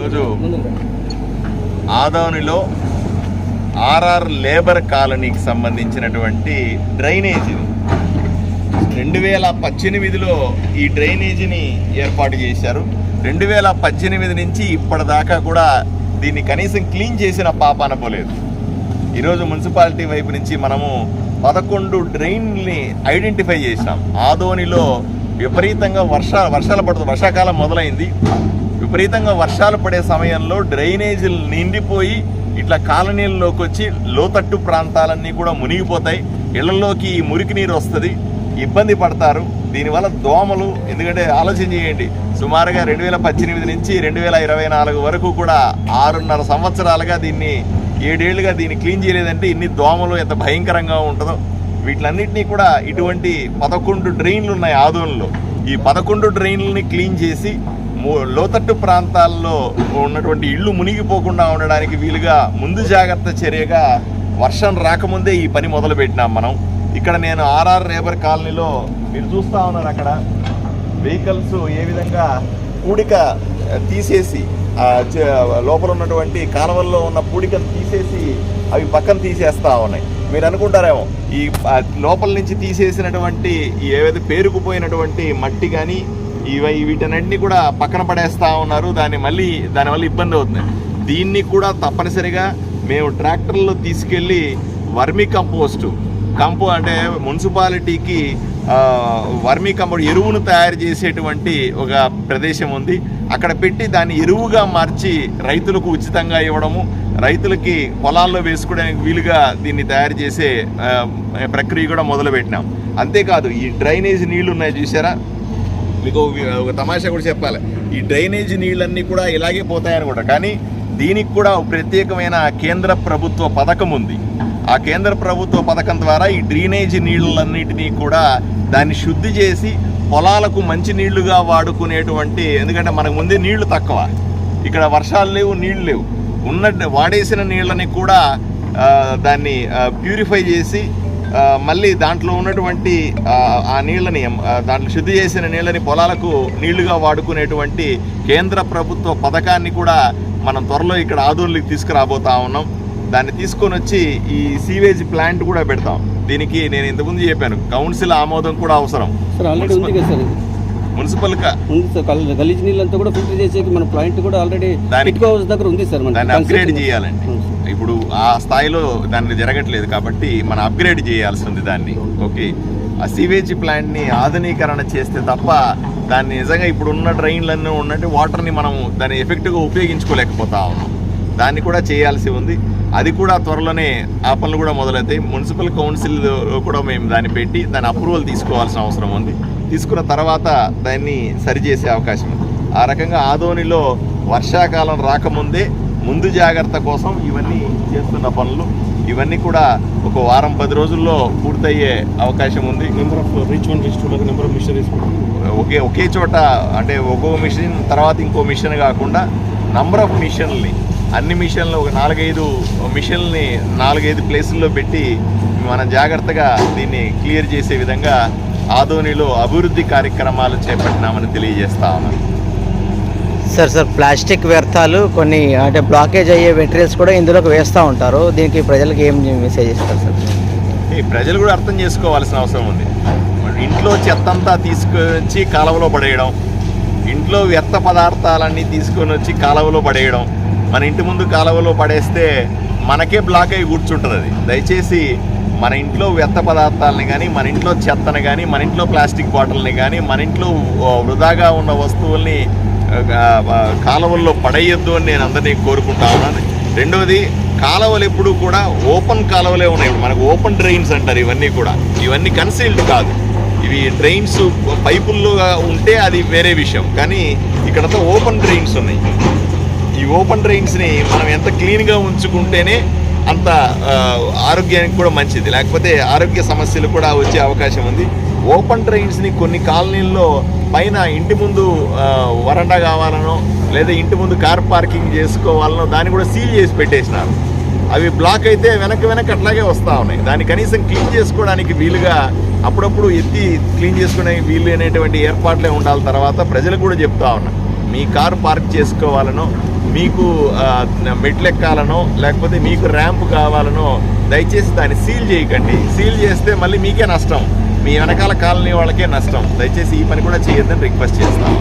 ఈరోజు ఆదోనిలో RR labour కాలనీకి సంబంధించినటువంటి డ్రైనేజీ 2018లో ఈ డ్రైనేజీని ఏర్పాటు చేశారు. 2018 నుంచి ఇప్పటిదాకా కూడా దీన్ని కనీసం క్లీన్ చేసిన పాపాన పోలేదు. ఈరోజు మున్సిపాలిటీ వైపు నుంచి మనము 11 డ్రైన్లని ఐడెంటిఫై చేసినాం. ఆదోనిలో విపరీతంగా వర్షాకాలం మొదలైంది. విపరీతంగా వర్షాలు పడే సమయంలో డ్రైనేజీలు నిండిపోయి ఇట్లా కాలనీల్లోకి వచ్చి లోతట్టు ప్రాంతాలన్నీ కూడా మునిగిపోతాయి. ఇళ్లలోకి మురికి నీరు వస్తుంది, ఇబ్బంది పడతారు. దీనివల్ల దోమలు, ఎందుకంటే ఆలోచన చేయండి, సుమారుగా 2018 నుంచి 2024 వరకు కూడా 6.5 సంవత్సరాలుగా దీన్ని 7 ఏళ్లుగా దీన్ని క్లీన్ చేయలేదంటే ఇన్ని దోమలు ఎంత భయంకరంగా ఉంటుందో. వీటిలన్నింటినీ కూడా ఇటువంటి 11 డ్రైన్లు ఉన్నాయి ఆదోనిలో. ఈ 11 డ్రైన్లని క్లీన్ చేసి లోతట్టు ప్రాంతాల్లో ఉన్నటువంటి ఇళ్ళు మునిగిపోకుండా ఉండడానికి వీలుగా ముందు జాగ్రత్త చర్యగా వర్షం రాకముందే ఈ పని మొదలు పెట్టినాం మనం. ఇక్కడ నేను ఆర్ఆర్ లేబర్ కాలనీలో మీరు చూస్తూ ఉన్నారు, అక్కడ వెహికల్స్ ఏ విధంగా పూడిక తీసేసి లోపల ఉన్నటువంటి కాలువల్లో ఉన్న పూడికను తీసేసి అవి పక్కన తీసేస్తూ ఉన్నాయి. మీరు అనుకుంటారేమో ఈ లోపల నుంచి తీసేసినటువంటి ఏవైతే పేరుకుపోయినటువంటి మట్టి కానీ వీటన్నింటినీ కూడా పక్కన పడేస్తూ ఉన్నారు. దానివల్ల ఇబ్బంది అవుతుంది. దీన్ని కూడా తప్పనిసరిగా మేము ట్రాక్టర్లో తీసుకెళ్ళి వర్మీ కంపోస్టు అంటే మున్సిపాలిటీకి వర్మీ కంపోస్ట్ ఎరువును తయారు చేసేటువంటి ఒక ప్రదేశం ఉంది. అక్కడ పెట్టి దాన్ని ఎరువుగా మార్చి రైతులకు ఉచితంగా ఇవ్వడము, రైతులకి పొలాల్లో వేసుకోవడానికి వీలుగా దీన్ని తయారు చేసే ప్రక్రియ కూడా మొదలుపెట్టినాం. అంతేకాదు ఈ డ్రైనేజ్ నీళ్లు ఉన్నాయి చూసారా, మీకు ఒక తమాషా కూడా చెప్పాలి. ఈ డ్రైనేజ్ నీళ్ళన్నీ కూడా ఇలాగే పోతాయనుకుంటా, కానీ దీనికి కూడా ప్రత్యేకమైన కేంద్ర ప్రభుత్వ పథకం ఉంది. ఆ కేంద్ర ప్రభుత్వ పథకం ద్వారా ఈ డ్రైనేజ్ నీళ్ళన్నిటినీ కూడా దాన్ని శుద్ధి చేసి పొలాలకు మంచి నీళ్లుగా వాడుకునేటువంటి, ఎందుకంటే మనకు ముందే నీళ్లు తక్కువ, ఇక్కడ వర్షాలు లేవు, నీళ్లు లేవు, వాడేసిన నీళ్ళని కూడా దాన్ని ప్యూరిఫై చేసి మళ్ళీ దాంట్లో ఉన్నటువంటి ఆ నీళ్ళని, దాంట్లో శుద్ధి చేసిన నీళ్ళని పొలాలకు నీళ్లుగా వాడుకునేటువంటి కేంద్ర ప్రభుత్వ పథకాన్ని కూడా మనం త్వరలో ఇక్కడ ఆదోనిలోకి తీసుకురాబోతా ఉన్నాం. దాన్ని తీసుకొని వచ్చి ఈ సీవేజ్ ప్లాంట్ కూడా పెడతాం. దీనికి నేను ఇంతకుముందు చెప్పాను, కౌన్సిల్ ఆమోదం కూడా అవసరం. మున్సిపల్ గలీజ్ నీళ్ళంతా కూడా ఫిల్టర్ చేసేకి మన ప్లాంట్ కూడా ఆల్రెడీ దగ్గర ఉంది సార్. దాన్ని అప్గ్రేడ్ చేయాలండి. ఇప్పుడు ఆ స్థాయిలో దాన్ని జరగట్లేదు కాబట్టి మనం అప్గ్రేడ్ చేయాల్సి ఉంది దాన్ని. ఓకే, ఆ సీవేజ్ ప్లాంట్ని ఆధునీకరణ చేస్తే తప్ప దాన్ని నిజంగా ఇప్పుడు ఉన్న డ్రైన్లన్నీ ఉన్నట్టు వాటర్ని మనం దాన్ని ఎఫెక్టివ్గా ఉపయోగించుకోలేకపోతా ఉన్నాం. దాన్ని కూడా చేయాల్సి ఉంది. అది కూడా త్వరలోనే ఆ పనులు కూడా మొదలవుతాయి. మున్సిపల్ కౌన్సిల్ కూడా మేము దాన్ని పెట్టి దాని అప్రూవల్ తీసుకోవాల్సిన అవసరం ఉంది. తీసుకున్న తర్వాత దాన్ని సరిచేసే అవకాశం ఉంది. ఆ రకంగా ఆదోనిలో వర్షాకాలం రాకముందే ముందు జాగ్రత్త కోసం ఇవన్నీ చేస్తున్న పనులు, ఇవన్నీ కూడా ఒక వారం 10 రోజుల్లో పూర్తయ్యే అవకాశం ఉంది. ఒకే చోట అంటే ఒక్కో మిషన్ తర్వాత ఇంకో మిషన్ కాకుండా నంబర్ ఆఫ్ మిషన్లని, అన్ని మిషన్లు ఒక 4-5 మిషన్ని 4-5 ప్లేసుల్లో పెట్టి మనం జాగ్రత్తగా దీన్ని క్లియర్ చేసే విధంగా ఆదోనిలో అభివృద్ధి కార్యక్రమాలు చేపట్టినామని తెలియజేస్తా ఉన్నాను. సార్ ప్లాస్టిక్ వ్యర్థాలు కొన్ని అంటే బ్లాకేజ్ అయ్యే మెటీరియల్స్ కూడా ఇందులోకి వేస్తూ ఉంటారు. దీనికి ప్రజలకు ఏం మెసేజ్ ఇస్తారు సార్? ఈ ప్రజలు కూడా అర్థం చేసుకోవాల్సిన అవసరం ఉంది. ఇంట్లో చెత్తంతా తీసుకొచ్చి కాలువలో పడేయడం, ఇంట్లో వ్యర్థ పదార్థాలన్నీ తీసుకొని వచ్చి కాలువలో పడేయడం, మన ఇంటి ముందు కాలువలో పడేస్తే మనకే బ్లాక్ అయ్యి కూర్చుంటుంది. అది దయచేసి మన ఇంట్లో వ్యర్థ పదార్థాలని కానీ, మన ఇంట్లో చెత్తని కానీ, మన ఇంట్లో ప్లాస్టిక్ బాటిల్ని కానీ, మన ఇంట్లో వృధాగా ఉన్న వస్తువుల్ని కాలువల్లో పడేయొద్దు అని నేను అందరినీ కోరుకుంటా ఉన్నాను. రెండవది, కాలువలు ఎప్పుడు కూడా ఓపెన్ కాలువలే ఉన్నాయి. మనకు ఓపెన్ డ్రైన్స్ అంటారు. ఇవన్నీ కన్సీల్డ్ కాదు. ఇవి డ్రైన్స్ పైపుల్లో ఉంటే అది వేరే విషయం, కానీ ఇక్కడంతా ఓపెన్ డ్రైన్స్ ఉన్నాయి. ఈ ఓపెన్ డ్రైన్స్ని మనం ఎంత క్లీన్గా ఉంచుకుంటేనే అంత ఆరోగ్యానికి కూడా మంచిది, లేకపోతే ఆరోగ్య సమస్యలు కూడా వచ్చే అవకాశం ఉంది. ఓపెన్ డ్రైన్స్ని కొన్ని కాలనీల్లో పైన ఇంటి ముందు వరండా కావాలనో లేదా ఇంటి ముందు కార్ పార్కింగ్ చేసుకోవాలనో దాన్ని కూడా సీల్ చేసి పెట్టేసినారు. అవి బ్లాక్ అయితే వెనక్కి అట్లాగే వస్తూ ఉన్నాయి. దాన్ని కనీసం క్లీన్ చేసుకోవడానికి వీలుగా అప్పుడప్పుడు ఎత్తి క్లీన్ చేసుకోవడానికి వీలు అనేటువంటి ఏర్పాట్లే ఉండాలి. తర్వాత ప్రజలకు కూడా చెప్తా ఉన్నా, మీ కారు పార్క్ చేసుకోవాలనో మీకు మెట్లు ఎక్కాలనో లేకపోతే మీకు ర్యాంప్ కావాలనో దయచేసి దాన్ని సీల్ చేయకండి. సీల్ చేస్తే మళ్ళీ మీకే నష్టం, మీ వెనకాల కాలనీ వాళ్ళకే నష్టం. దయచేసి ఈ పని కూడా చేయొద్దని రిక్వెస్ట్ చేస్తాను.